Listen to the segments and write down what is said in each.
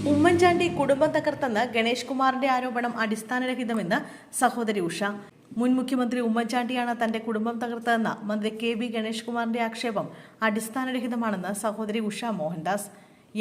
ഉമ്മൻചാണ്ടി കുടുംബം തകർത്തെന്ന് ഗണേഷ് കുമാറിന്റെ ആരോപണം അടിസ്ഥാനരഹിതമെന്ന് സഹോദരി ഉഷ. മുൻ മുഖ്യമന്ത്രി ഉമ്മൻചാണ്ടിയാണ് തന്റെ കുടുംബം തകർത്തതെന്ന മന്ത്രി കെ.ബി. ഗണേഷ് കുമാറിന്റെ ആക്ഷേപം അടിസ്ഥാനരഹിതമാണെന്ന് സഹോദരി ഉഷ മോഹൻദാസ്.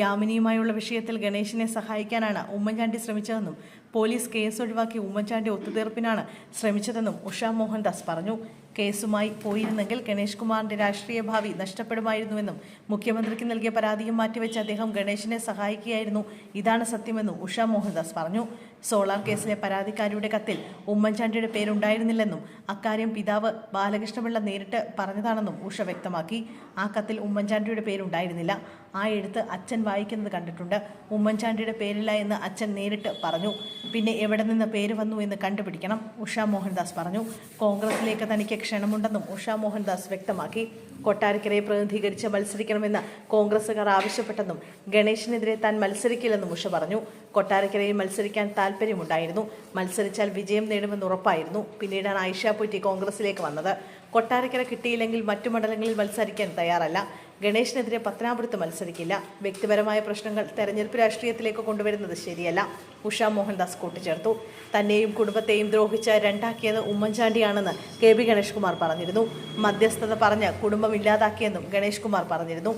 യാമിനിയുമായുള്ള വിഷയത്തിൽ ഗണേഷിനെ സഹായിക്കാനാണ് ഉമ്മൻചാണ്ടി ശ്രമിച്ചതെന്നും പോലീസ് കേസ് ഒഴിവാക്കി ഉമ്മൻചാണ്ടി ഒത്തുതീർപ്പിനാണ് ശ്രമിച്ചതെന്നും ഉഷ മോഹൻദാസ് പറഞ്ഞു. കേസുമായി പോയിരുന്നെങ്കിൽ ഗണേഷ് കുമാറിന്റെ രാഷ്ട്രീയ ഭാവി നഷ്ടപ്പെടുമായിരുന്നുവെന്നും മുഖ്യമന്ത്രിക്ക് നൽകിയ പരാതിയും മാറ്റിവെച്ച് അദ്ദേഹം ഗണേഷിനെ സഹായിക്കുകയായിരുന്നു. ഇതാണ് സത്യമെന്നും ഉഷ മോഹൻദാസ് പറഞ്ഞു. സോളാർ കേസിലെ പരാതിക്കാരിയുടെ കത്തിൽ ഉമ്മൻചാണ്ടിയുടെ പേരുണ്ടായിരുന്നില്ലെന്നും അക്കാര്യം പിതാവ് ബാലകൃഷ്ണപിള്ള നേരിട്ട് പറഞ്ഞതാണെന്നും ഉഷ വ്യക്തമാക്കി. ആ കത്തിൽ ഉമ്മൻചാണ്ടിയുടെ പേരുണ്ടായിരുന്നില്ല. ആ എഴുത്ത് അച്ഛൻ വായിക്കുന്നത് കണ്ടിട്ടുണ്ട്. ഉമ്മൻചാണ്ടിയുടെ പേരില്ല എന്ന് അച്ഛൻ നേരിട്ട് പറഞ്ഞു. പിന്നെ എവിടെ നിന്ന് പേര് വന്നു എന്ന് കണ്ടുപിടിക്കണം, ഉഷ മോഹൻദാസ് പറഞ്ഞു. കോൺഗ്രസിലേക്ക് തനിക്ക് ക്ഷണമുണ്ടെന്നും ഉഷ മോഹൻദാസ് വ്യക്തമാക്കി. കൊട്ടാരക്കരയെ പ്രതിനിധീകരിച്ച് മത്സരിക്കണമെന്ന് കോൺഗ്രസുകാർ ആവശ്യപ്പെട്ടെന്നും ഗണേഷിനെതിരെ താൻ മത്സരിക്കില്ലെന്നും ഉഷ പറഞ്ഞു. കൊട്ടാരക്കരയിൽ മത്സരിക്കാൻ താല്പര്യമുണ്ടായിരുന്നു. മത്സരിച്ചാൽ വിജയം നേടുമെന്ന് ഉറപ്പായിരുന്നു. പിന്നീടാണ് ആയിഷ പൊറ്റി കോൺഗ്രസിലേക്ക് വന്നത്. കൊട്ടാരക്കര കിട്ടിയില്ലെങ്കിൽ മറ്റു മണ്ഡലങ്ങളിൽ മത്സരിക്കാൻ തയ്യാറല്ല. ഗണേഷിനെതിരെ പത്തനാപുരത്ത് മത്സരിക്കില്ല. വ്യക്തിപരമായ പ്രശ്നങ്ങൾ തെരഞ്ഞെടുപ്പ് രാഷ്ട്രീയത്തിലേക്ക് കൊണ്ടുവരുന്നത് ശരിയല്ല, ഉഷ മോഹൻദാസ് കൂട്ടിച്ചേർത്തു. തന്നെയും കുടുംബത്തെയും ദ്രോഹിച്ച് രണ്ടാക്കിയത് ഉമ്മൻചാണ്ടിയാണെന്ന് കെ.ബി. ഗണേഷ് കുമാർ പറഞ്ഞിരുന്നു. മധ്യസ്ഥത പറഞ്ഞ് കുടുംബം ഇല്ലാതാക്കിയെന്നും ഗണേഷ് കുമാർ പറഞ്ഞിരുന്നു.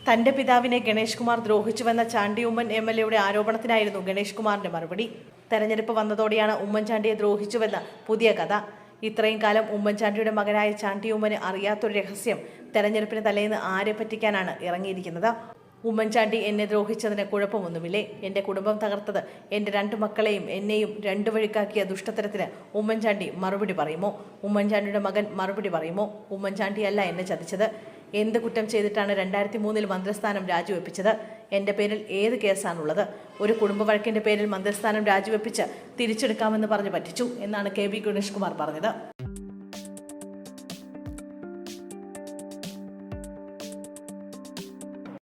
തന്റെ പിതാവിനെ ഗണേഷ് കുമാർ ദ്രോഹിച്ചുവെന്ന ചാണ്ടി ഉമ്മൻ MLA യുടെ ആരോപണത്തിനായിരുന്നു ഗണേഷ് കുമാറിന്റെ മറുപടി. തെരഞ്ഞെടുപ്പ് വന്നതോടെയാണ് ഉമ്മൻചാണ്ടിയെ ദ്രോഹിച്ചുവെന്ന പുതിയ കഥ. ഇത്രയും കാലം ഉമ്മൻചാണ്ടിയുടെ മകനായ ചാണ്ടി ഉമ്മന് അറിയാത്തൊരു രഹസ്യം തെരഞ്ഞെടുപ്പിന് തലേന്ന് ആരെ പറ്റിക്കാനാണ് ഇറങ്ങിയിരിക്കുന്നത്. ഉമ്മൻചാണ്ടി എന്നെ ദ്രോഹിച്ചതിന് കുഴപ്പമൊന്നുമില്ലേ? എൻ്റെ കുടുംബം തകർത്തത് എൻ്റെ 2 മക്കളെയും എന്നെയും 2 വഴിക്കാക്കിയ ദുഷ്ടത്തരത്തിന് ഉമ്മൻചാണ്ടി മറുപടി പറയുമോ? ഉമ്മൻചാണ്ടിയുടെ മകൻ മറുപടി പറയുമോ? ഉമ്മൻചാണ്ടിയല്ല എന്നെ ചതിച്ചത്. എന്ത് കുറ്റം ചെയ്തിട്ടാണ് 2003 മന്ത്രിസ്ഥാനം രാജിവെപ്പിച്ചത്? എൻ്റെ പേരിൽ ഏത് കേസാണുള്ളത്? ഒരു കുടുംബ വഴക്കിൻ്റെ പേരിൽ മന്ത്രിസ്ഥാനം രാജിവെപ്പിച്ച് തിരിച്ചെടുക്കാമെന്ന് പറഞ്ഞ് പറ്റിച്ചു എന്നാണ് കെ.ബി. ഗണേഷ് കുമാർ പറഞ്ഞത്.